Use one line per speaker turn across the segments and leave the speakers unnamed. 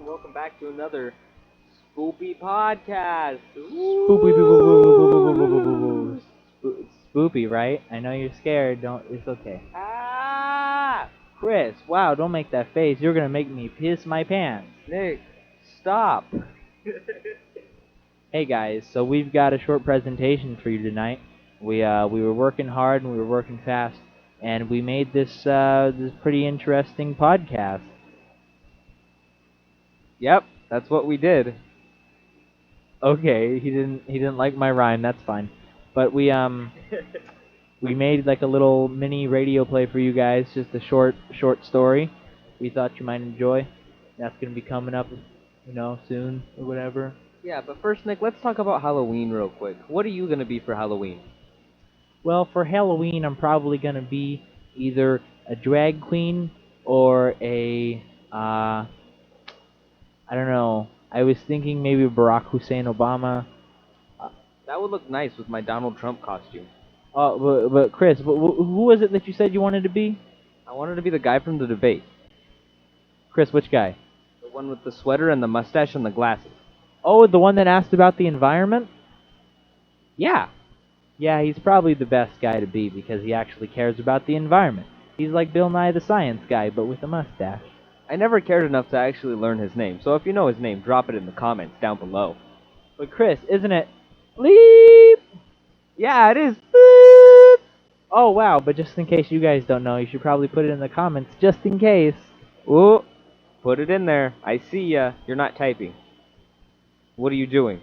welcome back to another Spoopy podcast.
Spoopy, boo, boo, boo, boo, boo, boo, boo, boo, boo, boo. Spoopy, right? I know you're scared. Don't. It's okay.
Ah!
Chris, wow! Don't make that face. You're gonna make me piss my pants.
Nick, stop.
Hey guys, so we've got a short presentation for you tonight. We were working hard and we were working fast, and we made this pretty interesting podcast.
Yep, that's what we did.
Okay, he didn't like my rhyme. That's fine. But we made like a little mini radio play for you guys, just a short story. We thought you might enjoy. That's gonna be coming up, soon or whatever.
Yeah, but first, Nick, let's talk about Halloween real quick. What are you gonna be for Halloween?
Well, for Halloween, I'm probably gonna be either a drag queen or I don't know. I was thinking maybe Barack Hussein Obama.
That would look nice with my Donald Trump costume.
But Chris, who was it that you said you wanted to be?
I wanted to be the guy from the debate.
Chris, which guy?
The one with the sweater and the mustache and the glasses.
Oh, the one that asked about the environment?
Yeah.
Yeah, he's probably the best guy to be because he actually cares about the environment. He's like Bill Nye the Science Guy, but with a mustache.
I never cared enough to actually learn his name, so if you know his name, drop it in the comments down below.
But Chris, isn't it bleep?
Yeah, it is.
Oh, wow, but just in case you guys don't know, you should probably put it in the comments just in case.
Ooh, put it in there. I see ya. You're not typing. What are you doing?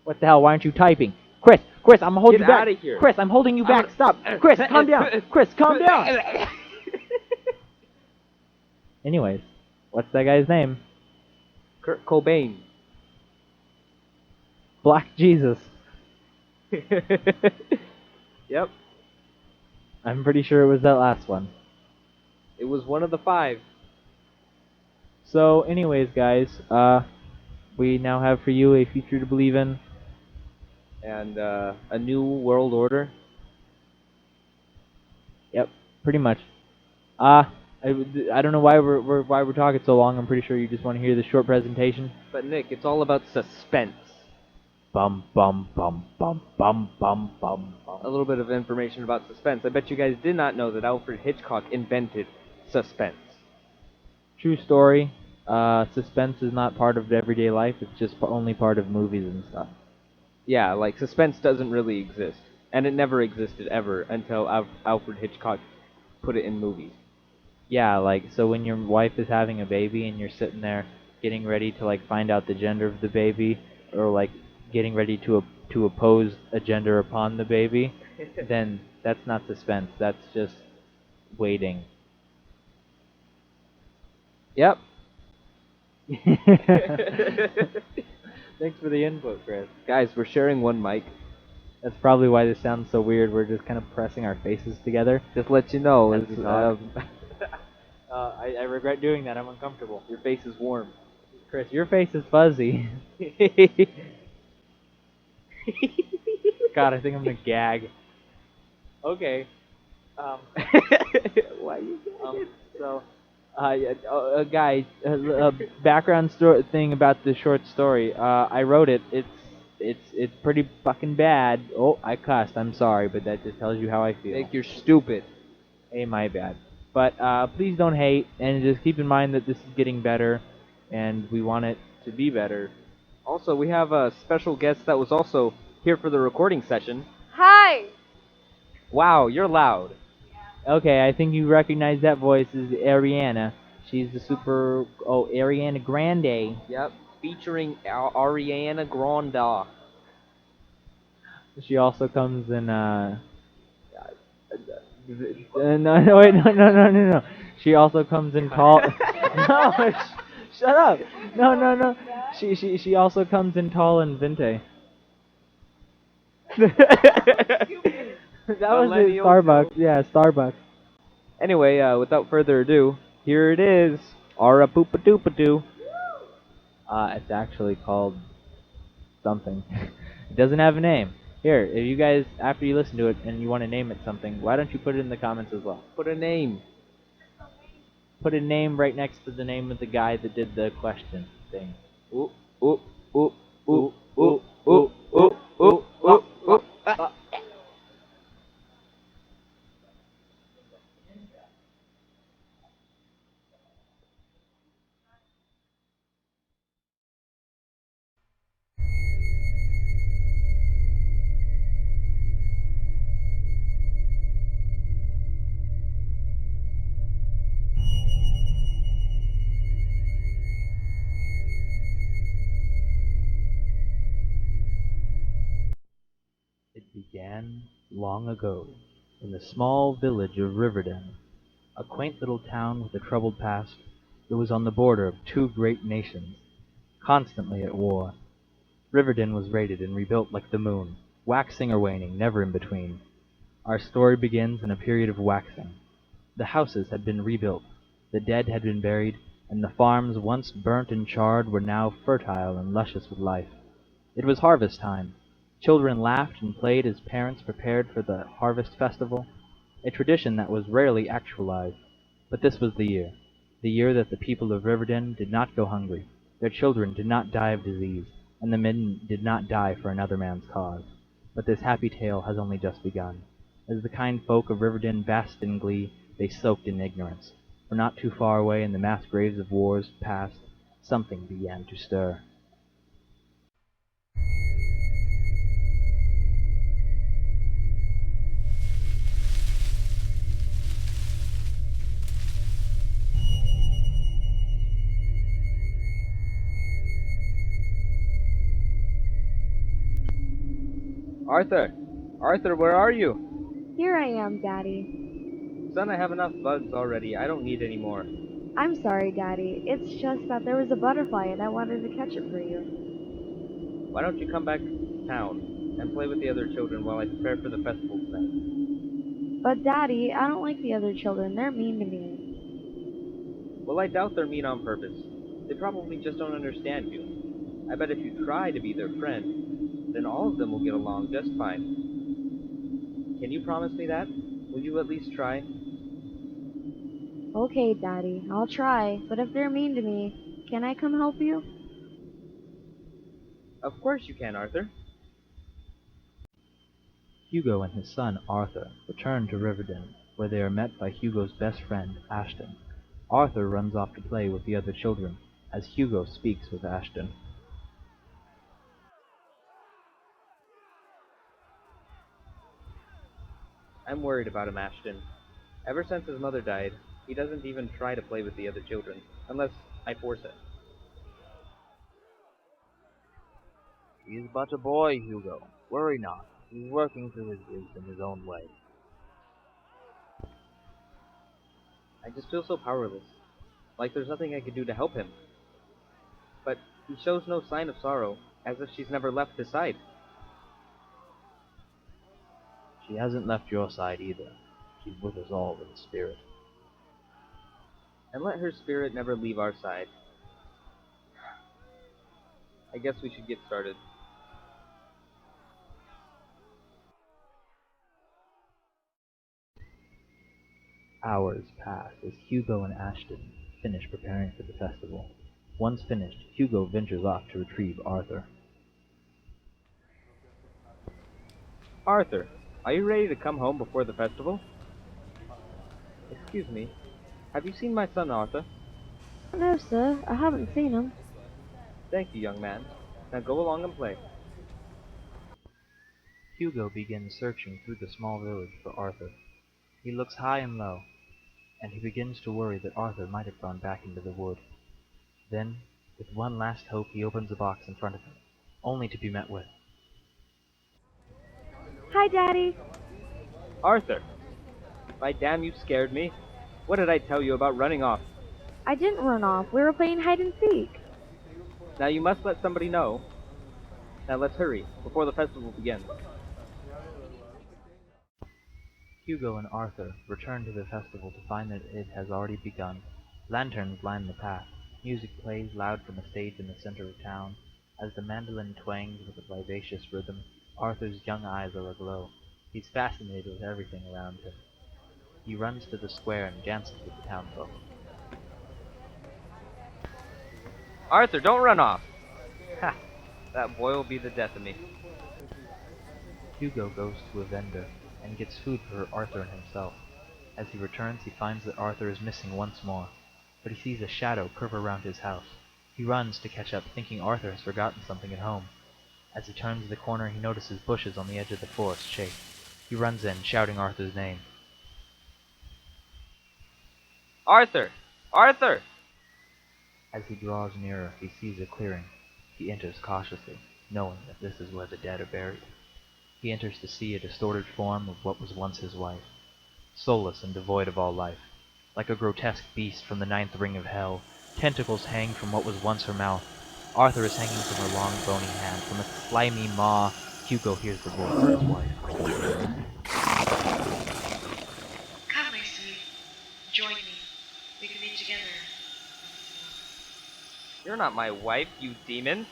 What the hell, why aren't you typing? Chris, I'm holding you back.
Get out of here.
Chris, I'm holding you back. Stop. Chris, calm down. Chris, calm down. Anyways, what's that guy's name?
Kurt Cobain.
Black Jesus.
Yep.
I'm pretty sure it was that last one.
It was one of the 5.
So, anyways, guys, we now have for you a future to believe in.
And a new world order.
Yep, pretty much. I don't know why we're talking so long. I'm pretty sure you just want to hear the short presentation.
But Nick, it's all about suspense.
Bum bum bum bum bum bum bum bum.
A little bit of information about suspense. I bet you guys did not know that Alfred Hitchcock invented suspense.
True story. Suspense is not part of everyday life. It's just only part of movies and stuff.
Yeah, like suspense doesn't really exist, and it never existed ever until Alfred Hitchcock put it in movies.
Yeah, like, so when your wife is having a baby and you're sitting there getting ready to, like, find out the gender of the baby, or, like, getting ready to oppose a gender upon the baby, then that's not suspense. That's just waiting.
Yep.
Thanks for the input, Chris.
Guys, we're sharing one mic.
That's probably why this sounds so weird. We're just kind of pressing our faces together.
Just let you know,
As
it's,
we talk. I regret doing that. I'm uncomfortable.
your face is warm.
Chris, your face is fuzzy. God, I think I'm gonna gag. Okay.
Why you gagging?
So, guys, background thing about the short story. I wrote it. It's pretty fucking bad. Oh, I cussed. I'm sorry, but that just tells you how I feel.
Nick, you're stupid.
Hey, my bad. But please don't hate, and just keep in mind that this is getting better, and we want it to be better.
Also, we have a special guest that was also here for the recording session.
Hi!
Wow, you're loud.
Okay, I think you recognize that voice as Ariana. She's the Ariana Grande.
Yep, featuring Ariana Grande.
She also comes in, no. She also comes in tall. No, shut up. No. She also comes in tall and vinte. That was the Starbucks. Yeah, Starbucks.
Anyway, without further ado, here it is. Ara poopa doopa doo.
It's actually called something. It doesn't have a name. Here, if you guys, after you listen to it and you want to name it something, why don't you put it in the comments as well?
Put a name.
Put a name right next to the name of the guy that did the question. thing.
Ooh, ooh, ooh, ooh, ooh, ooh, ooh, ooh, ooh, ooh. Ah.
It began long ago, in the small village of Riverdon, a quaint little town with a troubled past. It was on the border of two great nations, constantly at war. Riverdon was raided and rebuilt like the moon, waxing or waning, never in between. Our story begins in a period of waxing. The houses had been rebuilt, the dead had been buried, and the farms once burnt and charred were now fertile and luscious with life. It was harvest time. Children laughed and played as parents prepared for the harvest festival, a tradition that was rarely actualized. But this was the year that the people of Riverdon did not go hungry, their children did not die of disease, and the men did not die for another man's cause. But this happy tale has only just begun. As the kind folk of Riverdon basked in glee, they soaked in ignorance. For not too far away in the mass graves of wars past, something began to stir.
Arthur! Arthur, where are you?
Here I am, Daddy.
Son, I have enough bugs already. I don't need any more.
I'm sorry, Daddy. It's just that there was a butterfly and I wanted to catch it for you.
Why don't you come back to town and play with the other children while I prepare for the festival tonight?
But, Daddy, I don't like the other children. They're mean to me.
Well, I doubt they're mean on purpose. They probably just don't understand you. I bet if you try to be their friend, then all of them will get along just fine. Can you promise me that? Will you at least try?
Okay, Daddy, I'll try. But if they're mean to me, can I come help you?
Of course you can, Arthur.
Hugo and his son Arthur return to Riverdon, where they are met by Hugo's best friend, Ashton. Arthur runs off to play with the other children, as Hugo speaks with Ashton.
I'm worried about him, Ashton. Ever since his mother died, he doesn't even try to play with the other children, unless I force it.
He is but a boy, Hugo. Worry not. He is working through his youth in his own way.
I just feel so powerless, like there's nothing I can do to help him. But he shows no sign of sorrow, as if she's never left his side.
She hasn't left your side either. She's with us all in spirit.
And let her spirit never leave our side. I guess we should get started.
Hours pass as Hugo and Ashton finish preparing for the festival. Once finished, Hugo ventures off to retrieve Arthur.
Arthur, are you ready to come home before the festival? Excuse me, have you seen my son Arthur?
No, sir, I haven't seen him.
Thank you, young man. Now go along and play.
Hugo begins searching through the small village for Arthur. He looks high and low, and he begins to worry that Arthur might have gone back into the wood. Then, with one last hope, he opens the box in front of him, only to be met with,
Hi, Daddy.
Arthur! By damn, you scared me. What did I tell you about running off?
I didn't run off. We were playing hide and seek.
Now you must let somebody know. Now let's hurry, before the festival begins.
Hugo and Arthur return to the festival to find that it has already begun. Lanterns line the path. Music plays loud from a stage in the center of town. As the mandolin twangs with a vivacious rhythm, Arthur's young eyes are aglow. He's fascinated with everything around him. He runs to the square and dances with the townfolk.
Arthur, don't run off! Ha! That boy will be the death of me.
Hugo goes to a vendor and gets food for Arthur and himself. As he returns, he finds that Arthur is missing once more, but he sees a shadow curve around his house. He runs to catch up, thinking Arthur has forgotten something at home. As he turns the corner, he notices bushes on the edge of the forest shake. He runs in, shouting Arthur's name.
Arthur! Arthur!
As he draws nearer, he sees a clearing. He enters cautiously, knowing that this is where the dead are buried. He enters to see a distorted form of what was once his wife, soulless and devoid of all life. Like a grotesque beast from the ninth ring of hell, tentacles hang from what was once her mouth. Arthur is hanging from her long bony hand. From a slimy maw, Hugo hears the voice of his wife.
Come, my sweet. Join me. We can be together.
You're not my wife, you demon!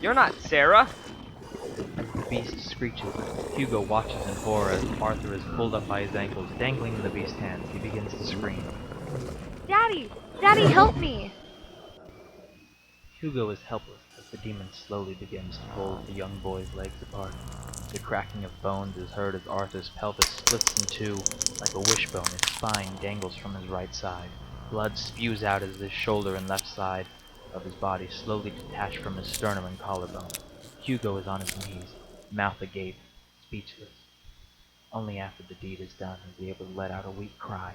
You're not Sarah!
As the beast screeches, Hugo watches in horror as Arthur is pulled up by his ankles, dangling in the beast's hands. He begins to scream.
Daddy! Daddy, help me!
Hugo is helpless as the demon slowly begins to pull the young boy's legs apart. The cracking of bones is heard as Arthur's pelvis splits in two like a wishbone. His spine dangles from his right side. Blood spews out as his shoulder and left side of his body slowly detach from his sternum and collarbone. Hugo is on his knees, mouth agape, speechless. Only after the deed is done is he able to let out a weak cry.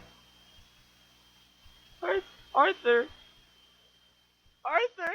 Arthur! Arthur!